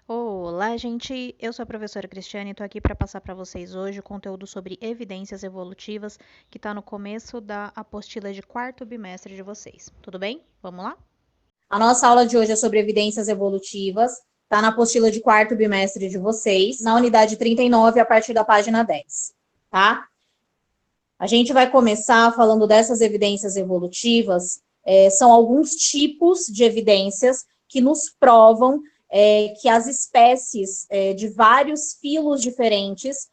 Olá, gente! Eu sou a professora Cristiane e estou aqui para passar para vocês hoje o conteúdo sobre evidências evolutivas que está no começo da apostila de quarto bimestre de vocês. Tudo bem? Vamos lá? A nossa aula de hoje é sobre evidências evolutivas, está na apostila de quarto bimestre de vocês, na unidade 39, a partir da página 10, tá? A gente vai começar falando dessas evidências evolutivas, são alguns tipos de evidências que nos provam que as espécies de vários filos diferentes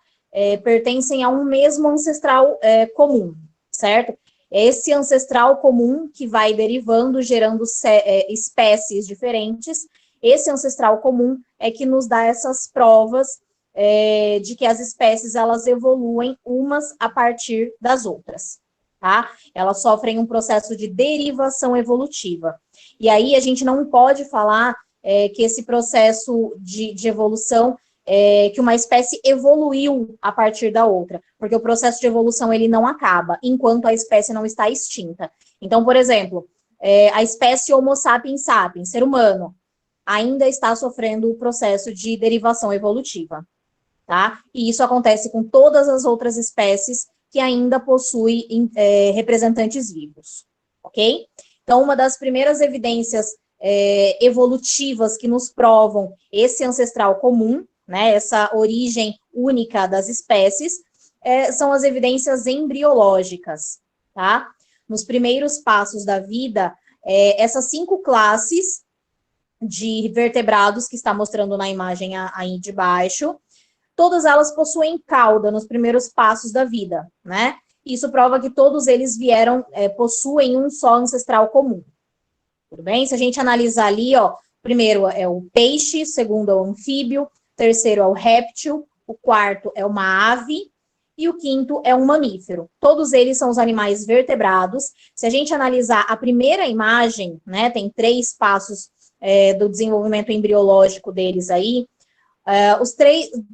pertencem a um mesmo ancestral comum, certo? Esse ancestral comum que vai derivando, gerando espécies diferentes, esse ancestral comum é que nos dá essas provas de que as espécies elas evoluem umas a partir das outras, tá? Elas sofrem um processo de derivação evolutiva. E aí a gente não pode falar que esse processo de evolução que uma espécie evoluiu a partir da outra, porque o processo de evolução ele não acaba enquanto a espécie não está extinta. Então, por exemplo, a espécie Homo sapiens sapiens, ser humano, ainda está sofrendo o processo de derivação evolutiva, tá? E isso acontece com todas as outras espécies que ainda possuem representantes vivos, ok? Então, uma das primeiras evidências evolutivas que nos provam esse ancestral comum, né, essa origem única das espécies, são as evidências embriológicas, tá? Nos primeiros passos da vida, essas 5 classes de vertebrados que está mostrando na imagem aí de baixo, todas elas possuem cauda nos primeiros passos da vida, né? Isso prova que todos eles possuem um só ancestral comum. Tudo bem? Se a gente analisar ali, ó, primeiro é o peixe, segundo é o anfíbio, terceiro é o réptil, o quarto é uma ave e o quinto é um mamífero. Todos eles são os animais vertebrados. Se a gente analisar a primeira imagem, né, tem 3 passos do desenvolvimento embriológico deles aí,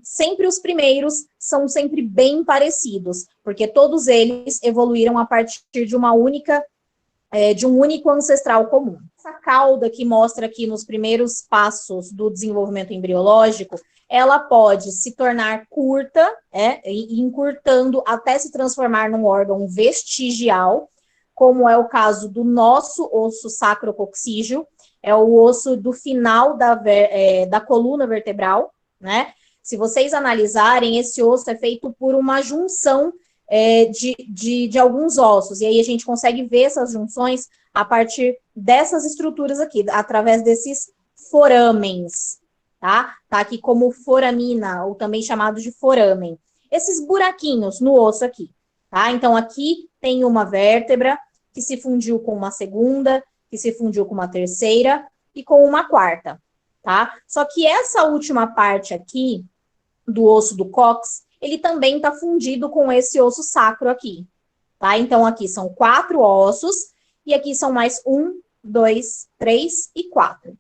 sempre os primeiros são sempre bem parecidos, porque todos eles evoluíram a partir de de um único ancestral comum. Essa cauda que mostra aqui nos primeiros passos do desenvolvimento embriológico, ela pode se tornar curta, e encurtando até se transformar num órgão vestigial, como é o caso do nosso osso sacrococcígeo, é o osso do final da coluna vertebral, né? Se vocês analisarem, esse osso é feito por uma junção de alguns ossos, e aí a gente consegue ver essas junções a partir dessas estruturas aqui, através desses foramens, tá? Tá aqui como foramina, ou também chamado de foramen. Esses buraquinhos no osso aqui, tá? Então, aqui tem uma vértebra que se fundiu com uma segunda, que se fundiu com uma terceira e com uma quarta, tá? Só que essa última parte aqui, do osso do cóccix, ele também está fundido com esse osso sacro aqui, tá? Então, aqui são 4 ossos, e aqui são mais 1, 2, 3 e 4,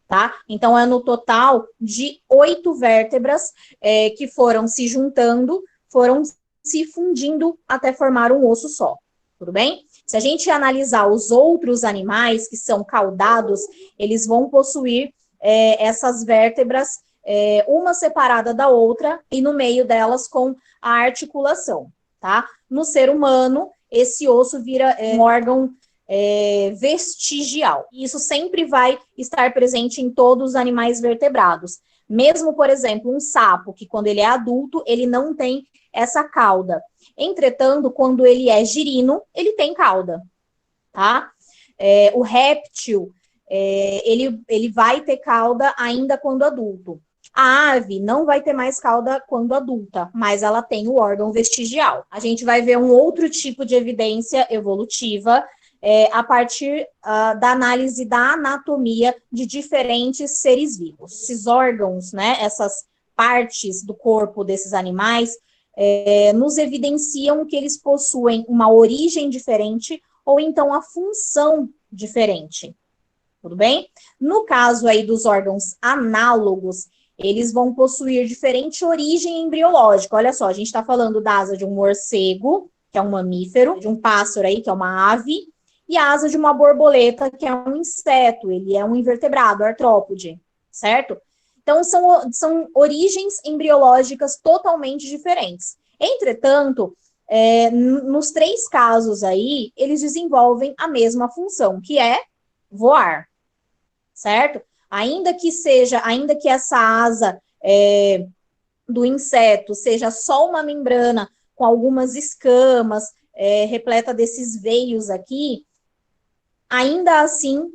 tá? Então, é no total de 8 vértebras que foram se juntando, foram se fundindo até formar um osso só, tudo bem? Se a gente analisar os outros animais que são caudados, eles vão possuir essas vértebras uma separada da outra e no meio delas com a articulação, tá? No ser humano, esse osso vira um órgão vestigial. Isso sempre vai estar presente em todos os animais vertebrados. Mesmo, por exemplo, um sapo, que quando ele é adulto, ele não tem essa cauda. Entretanto, quando ele é girino, ele tem cauda, tá? O réptil, ele vai ter cauda ainda quando adulto. A ave não vai ter mais cauda quando adulta, mas ela tem o órgão vestigial. A gente vai ver um outro tipo de evidência evolutiva a partir da análise da anatomia de diferentes seres vivos. Esses órgãos, né, essas partes do corpo desses animais, nos evidenciam que eles possuem uma origem diferente ou então a função diferente. Tudo bem? No caso aí dos órgãos análogos, eles vão possuir diferente origem embriológica. Olha só, a gente está falando da asa de um morcego, que é um mamífero, de um pássaro aí, que é uma ave, e a asa de uma borboleta, que é um inseto, ele é um invertebrado, artrópode, certo? Então, são origens embriológicas totalmente diferentes. Entretanto, nos 3 casos aí, eles desenvolvem a mesma função, que é voar, certo? Ainda que essa asa do inseto seja só uma membrana com algumas escamas, repleta desses veios aqui, ainda assim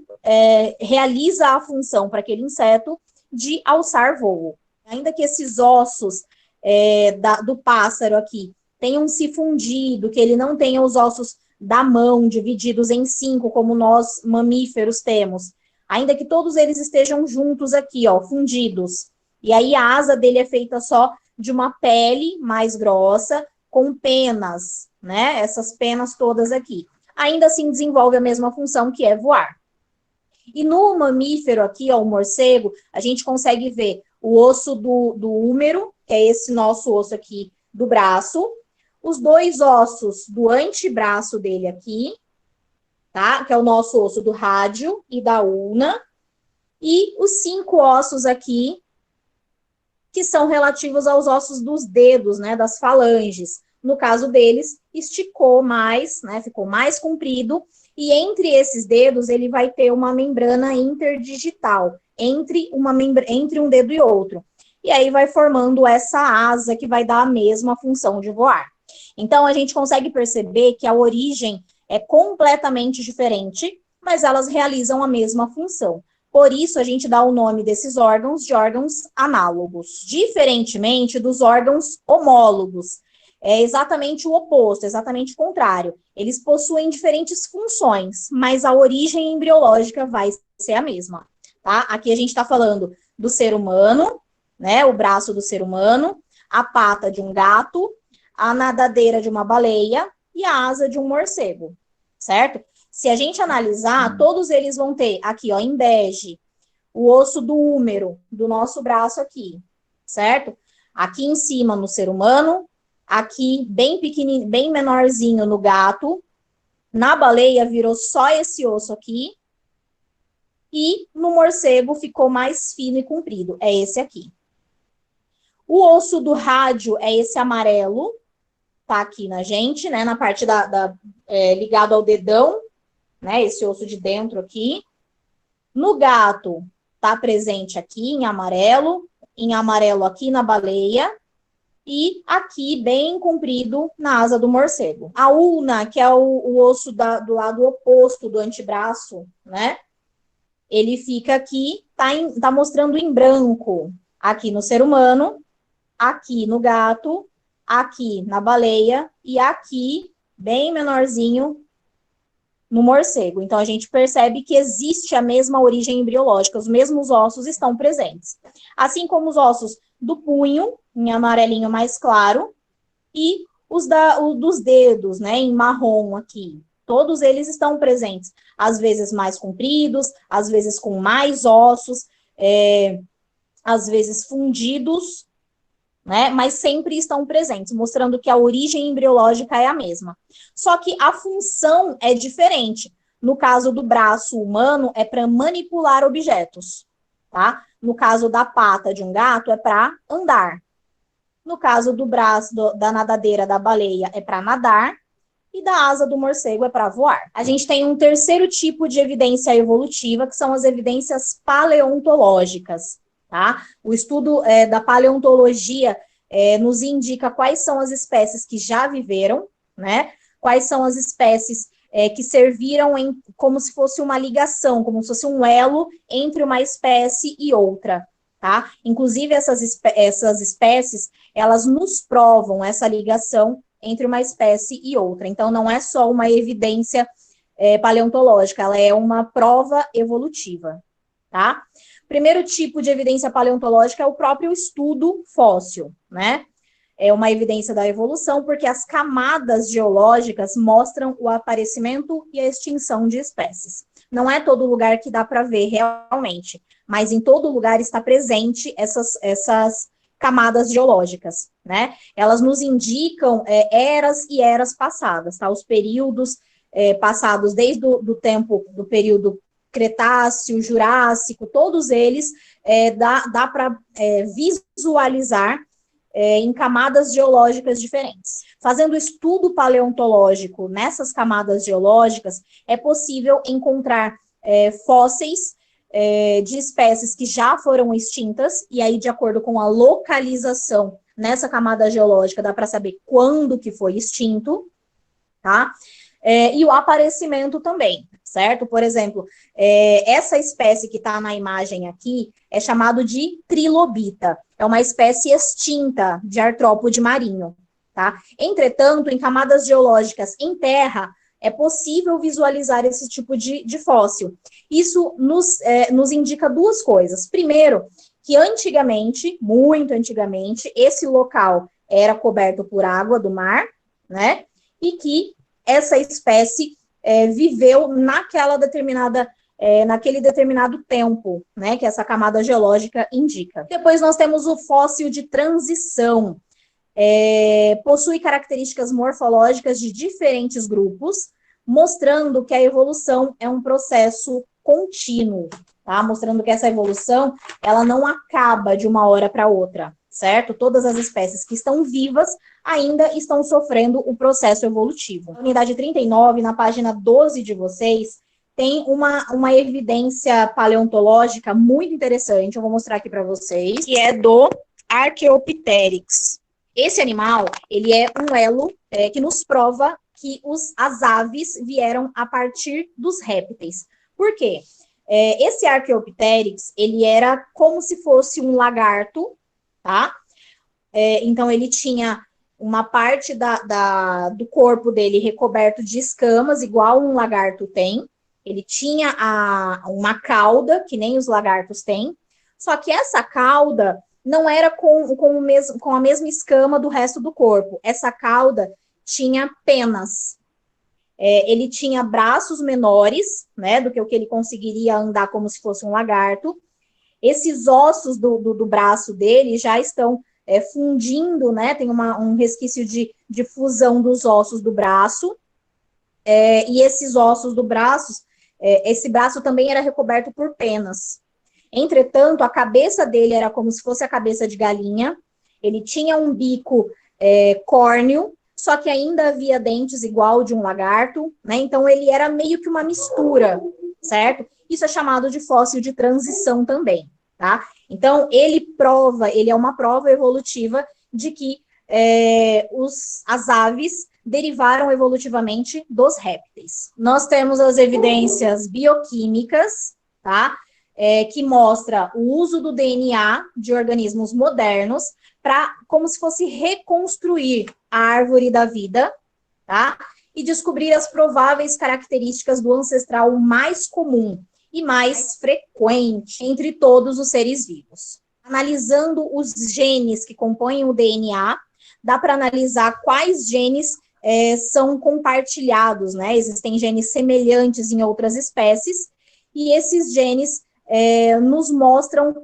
realiza a função para aquele inseto de alçar voo. Ainda que esses ossos do pássaro aqui tenham se fundido, que ele não tenha os ossos da mão divididos em 5, como nós mamíferos temos, ainda que todos eles estejam juntos aqui, ó, fundidos, e aí a asa dele é feita só de uma pele mais grossa, com penas, né? Essas penas todas aqui. Ainda assim desenvolve a mesma função, que é voar. E no mamífero aqui, ó, o morcego, a gente consegue ver o osso do húmero, que é esse nosso osso aqui do braço, os 2 ossos do antebraço dele aqui, tá? Que é o nosso osso do rádio e da ulna, e os 5 ossos aqui, que são relativos aos ossos dos dedos, né, das falanges. No caso deles, esticou mais, né, ficou mais comprido, e entre esses dedos ele vai ter uma membrana interdigital, entre um dedo e outro. E aí vai formando essa asa que vai dar a mesma função de voar. Então, a gente consegue perceber que a origem é completamente diferente, mas elas realizam a mesma função. Por isso, a gente dá o nome desses órgãos de órgãos análogos, diferentemente dos órgãos homólogos. É exatamente o oposto, exatamente o contrário. Eles possuem diferentes funções, mas a origem embriológica vai ser a mesma. Tá? Aqui a gente está falando do ser humano, né? O braço do ser humano, a pata de um gato, a nadadeira de uma baleia e a asa de um morcego, certo? Se a gente analisar, todos eles vão ter aqui, ó, em bege, o osso do húmero do nosso braço aqui, certo? Aqui em cima no ser humano, aqui bem pequenininho, bem menorzinho no gato, na baleia virou só esse osso aqui, e no morcego ficou mais fino e comprido, é esse aqui. O osso do rádio é esse amarelo, tá aqui na gente, né, na parte ligado ao dedão, né, esse osso de dentro aqui. No gato, tá presente aqui em amarelo aqui na baleia, e aqui bem comprido na asa do morcego. A ulna, que é o osso do lado oposto do antebraço, né, ele fica aqui, tá mostrando em branco, aqui no ser humano, aqui no gato, aqui na baleia e aqui, bem menorzinho, no morcego. Então, a gente percebe que existe a mesma origem embriológica, os mesmos ossos estão presentes. Assim como os ossos do punho, em amarelinho mais claro, e os dos dedos, né, em marrom aqui. Todos eles estão presentes, às vezes mais compridos, às vezes com mais ossos, às vezes fundidos, né? Mas sempre estão presentes, mostrando que a origem embriológica é a mesma. Só que a função é diferente. No caso do braço humano, é para manipular objetos, tá? No caso da pata de um gato, é para andar. No caso do braço da nadadeira da baleia, é para nadar. E da asa do morcego é para voar. A gente tem um terceiro tipo de evidência evolutiva, que são as evidências paleontológicas. Tá? O estudo da paleontologia nos indica quais são as espécies que já viveram, né? Quais são as espécies que serviram como se fosse uma ligação, como se fosse um elo entre uma espécie e outra. Tá? Inclusive, essas espécies, elas nos provam essa ligação entre uma espécie e outra. Então, não é só uma evidência paleontológica, ela é uma prova evolutiva. Tá? Primeiro tipo de evidência paleontológica é o próprio estudo fóssil, né? É uma evidência da evolução, porque as camadas geológicas mostram o aparecimento e a extinção de espécies. Não é todo lugar que dá para ver realmente, mas em todo lugar está presente essas camadas geológicas, né? Elas nos indicam eras e eras passadas, tá? Os períodos passados desde do período Cretáceo, Jurássico, todos eles dá para visualizar em camadas geológicas diferentes. Fazendo estudo paleontológico nessas camadas geológicas, é possível encontrar fósseis de espécies que já foram extintas, e aí, de acordo com a localização nessa camada geológica, dá para saber quando que foi extinto, tá? E o aparecimento também, certo? Por exemplo, essa espécie que está na imagem aqui é chamado de trilobita. É uma espécie extinta de artrópode marinho, tá? Entretanto, em camadas geológicas em terra, é possível visualizar esse tipo de fóssil. Isso nos indica duas coisas. Primeiro, que antigamente, muito antigamente, esse local era coberto por água do mar, né? E que essa espécie viveu naquele determinado tempo, né, que essa camada geológica indica. Depois nós temos o fóssil de transição. Possui características morfológicas de diferentes grupos, mostrando que a evolução é um processo contínuo, tá? Mostrando que essa evolução, ela não acaba de uma hora para outra, certo? Todas as espécies que estão vivas ainda estão sofrendo o processo evolutivo. Na unidade 39, na página 12 de vocês, tem uma evidência paleontológica muito interessante, eu vou mostrar aqui para vocês, que é do Archaeopteryx. Esse animal, ele é um elo que nos prova que as aves vieram a partir dos répteis. Por quê? Esse Archaeopteryx, ele era como se fosse um lagarto, tá? Então, ele tinha uma parte do corpo dele recoberto de escamas, igual um lagarto tem. Ele tinha uma cauda, que nem os lagartos têm. Só que essa cauda não era com a mesma escama do resto do corpo. Essa cauda tinha penas. Ele tinha braços menores, né, do que o que ele conseguiria andar como se fosse um lagarto. Esses ossos do braço dele já estão fundindo, né, tem um resquício de fusão dos ossos do braço. E esses ossos do braço, esse braço também era recoberto por penas. Entretanto, a cabeça dele era como se fosse a cabeça de galinha, ele tinha um bico córneo, só que ainda havia dentes igual de um lagarto, né? Então, ele era meio que uma mistura, certo? Isso é chamado de fóssil de transição também, tá? Então, ele é uma prova evolutiva de que as aves derivaram evolutivamente dos répteis. Nós temos as evidências bioquímicas, tá? Que mostra o uso do DNA de organismos modernos para, como se fosse reconstruir a árvore da vida, tá? E descobrir as prováveis características do ancestral mais comum e mais frequente entre todos os seres vivos. Analisando os genes que compõem o DNA, dá para analisar quais genes são compartilhados, né? Existem genes semelhantes em outras espécies, e esses genes nos mostram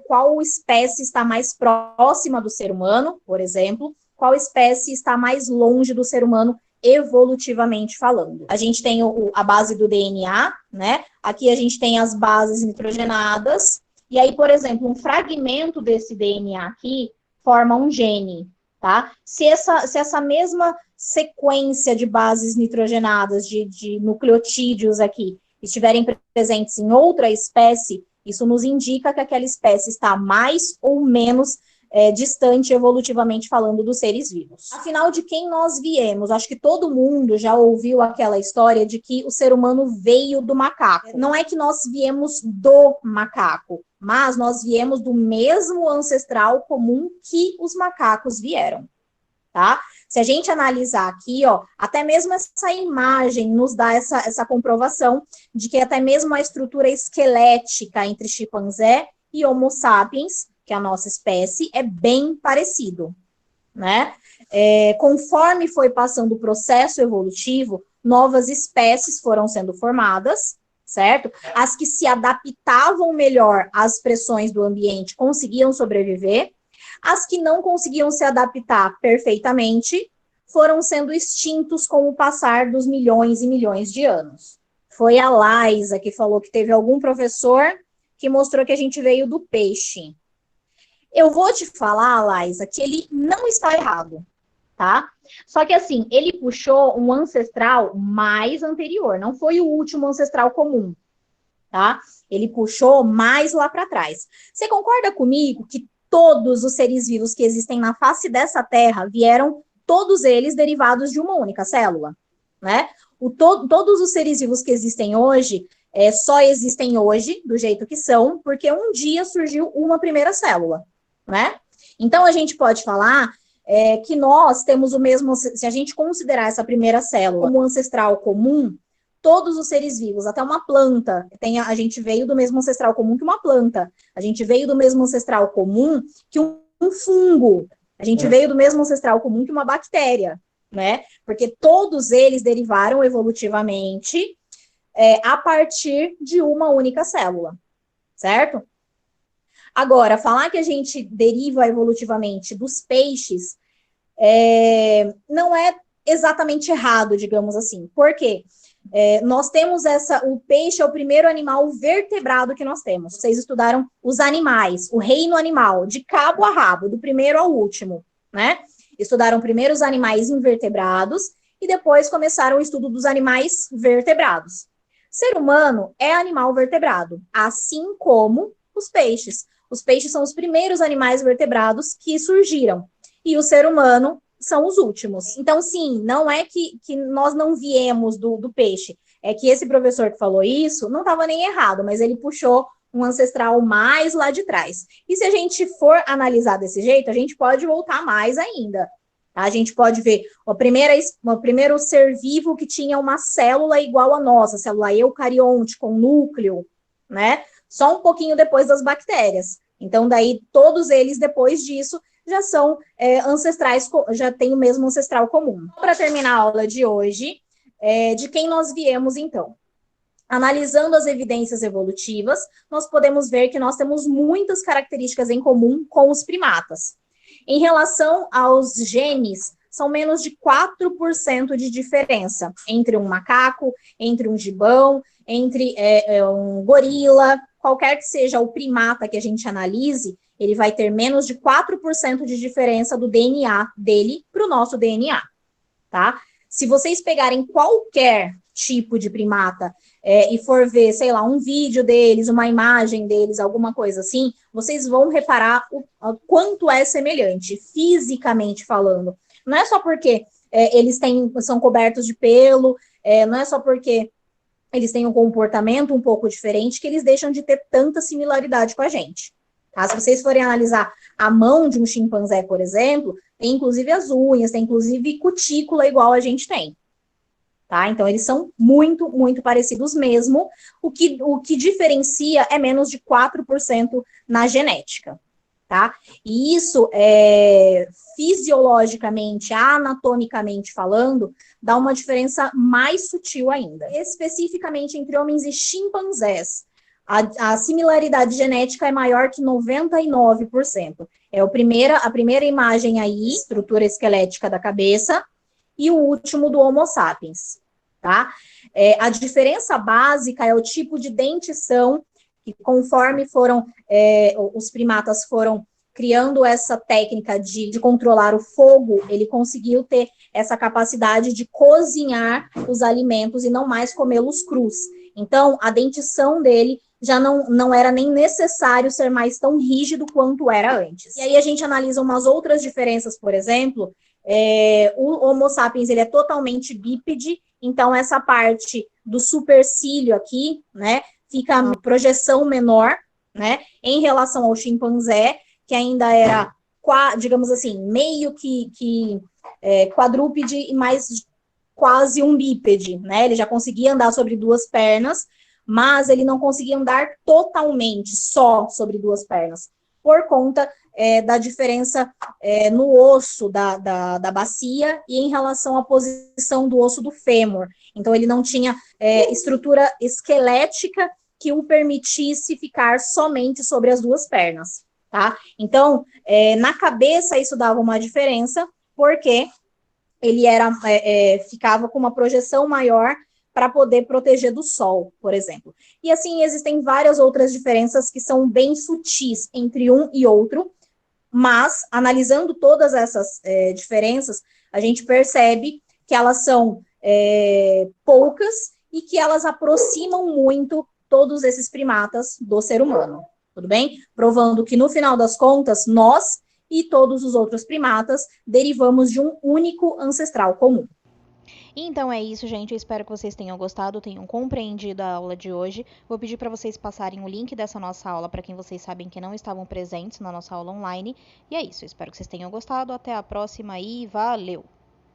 qual espécie está mais próxima do ser humano, por exemplo, qual espécie está mais longe do ser humano evolutivamente falando. A gente tem a base do DNA, né? Aqui a gente tem as bases nitrogenadas, e aí, por exemplo, um fragmento desse DNA aqui forma um gene, tá? Se essa mesma sequência de bases nitrogenadas, de nucleotídeos aqui, estiverem presentes em outra espécie, isso nos indica que aquela espécie está mais ou menos distante evolutivamente falando dos seres vivos. Afinal, de quem nós viemos? Acho que todo mundo já ouviu aquela história de que o ser humano veio do macaco. Não é que nós viemos do macaco, mas nós viemos do mesmo ancestral comum que os macacos vieram, tá? Se a gente analisar aqui, ó, até mesmo essa imagem nos dá essa comprovação de que até mesmo a estrutura esquelética entre chimpanzé e Homo sapiens, que é a nossa espécie, é bem parecido, né? Conforme foi passando o processo evolutivo, novas espécies foram sendo formadas, certo? As que se adaptavam melhor às pressões do ambiente conseguiam sobreviver. As que não conseguiam se adaptar perfeitamente foram sendo extintos com o passar dos milhões e milhões de anos. Foi a Laisa que falou que teve algum professor que mostrou que a gente veio do peixe. Eu vou te falar, Laisa, que ele não está errado, tá? Só que assim, ele puxou um ancestral mais anterior, não foi o último ancestral comum, tá? Ele puxou mais lá para trás. Você concorda comigo que todos os seres vivos que existem na face dessa Terra vieram, todos eles, derivados de uma única célula, né? Todos os seres vivos que existem hoje só existem hoje, do jeito que são, porque um dia surgiu uma primeira célula, né? Então, a gente pode falar que nós temos o mesmo, se a gente considerar essa primeira célula como ancestral comum, todos os seres vivos, até uma planta, a gente veio do mesmo ancestral comum que uma planta, a gente veio do mesmo ancestral comum que um fungo, a gente veio do mesmo ancestral comum que uma bactéria, né? Porque todos eles derivaram evolutivamente a partir de uma única célula, certo? Agora, falar que a gente deriva evolutivamente dos peixes não é exatamente errado, digamos assim. Por quê? Nós temos o peixe é o primeiro animal vertebrado que nós temos. Vocês estudaram os animais, o reino animal, de cabo a rabo, do primeiro ao último, né? Estudaram primeiro os animais invertebrados e depois começaram o estudo dos animais vertebrados. Ser humano é animal vertebrado, assim como os peixes. Os peixes são os primeiros animais vertebrados que surgiram. E o ser humano são os últimos. Então, sim, não é que nós não viemos do peixe. É que esse professor que falou isso não estava nem errado, mas ele puxou um ancestral mais lá de trás. E se a gente for analisar desse jeito, a gente pode voltar mais ainda. A gente pode ver o primeiro ser vivo que tinha uma célula igual a nossa, célula eucarionte com núcleo, né? Só um pouquinho depois das bactérias. Então, daí, todos eles, depois disso, já são ancestrais, já têm o mesmo ancestral comum. Para terminar a aula de hoje, de quem nós viemos, então? Analisando as evidências evolutivas, nós podemos ver que nós temos muitas características em comum com os primatas. Em relação aos genes, são menos de 4% de diferença entre um macaco, entre um gibão, entre um gorila, qualquer que seja o primata que a gente analise, ele vai ter menos de 4% de diferença do DNA dele para o nosso DNA, tá? Se vocês pegarem qualquer tipo de primata e for ver, sei lá, um vídeo deles, uma imagem deles, alguma coisa assim, vocês vão reparar o quanto é semelhante, fisicamente falando. Não é só porque eles são cobertos de pelo, não é só porque eles têm um comportamento um pouco diferente que eles deixam de ter tanta similaridade com a gente. Tá? Se vocês forem analisar a mão de um chimpanzé, por exemplo, tem inclusive as unhas, tem inclusive cutícula igual a gente tem. Tá? Então, eles são muito, muito parecidos mesmo. O que diferencia é menos de 4% na genética. Tá? E isso, fisiologicamente, anatomicamente falando, dá uma diferença mais sutil ainda. Especificamente entre homens e chimpanzés, a similaridade genética é maior que 99%. A primeira imagem aí, estrutura esquelética da cabeça, e o último do Homo sapiens, tá? A diferença básica é o tipo de dentição, que conforme os primatas foram criando essa técnica de controlar o fogo, ele conseguiu ter essa capacidade de cozinhar os alimentos e não mais comê-los crus. Então, a dentição dele já não era nem necessário ser mais tão rígido quanto era antes. E aí a gente analisa umas outras diferenças, por exemplo, o Homo sapiens ele é totalmente bípede, então essa parte do supercílio aqui, né, fica a projeção menor, né, em relação ao chimpanzé, que ainda era, digamos assim, meio que quadrúpede, mas quase um bípede, né, ele já conseguia andar sobre duas pernas, mas ele não conseguia andar totalmente só sobre duas pernas, por conta da diferença no osso da bacia e em relação à posição do osso do fêmur. Então, ele não tinha estrutura esquelética que o permitisse ficar somente sobre as duas pernas, tá? Então, na cabeça, isso dava uma diferença, porque ele ficava com uma projeção maior para poder proteger do sol, por exemplo. E assim, existem várias outras diferenças que são bem sutis entre um e outro, mas analisando todas essas diferenças, a gente percebe que elas são poucas e que elas aproximam muito todos esses primatas do ser humano, tudo bem? Provando que, no final das contas, nós e todos os outros primatas derivamos de um único ancestral comum. Então é isso, gente. Eu espero que vocês tenham gostado, tenham compreendido a aula de hoje. Vou pedir para vocês passarem o link dessa nossa aula para quem vocês sabem que não estavam presentes na nossa aula online. E é isso. Eu espero que vocês tenham gostado. Até a próxima e valeu!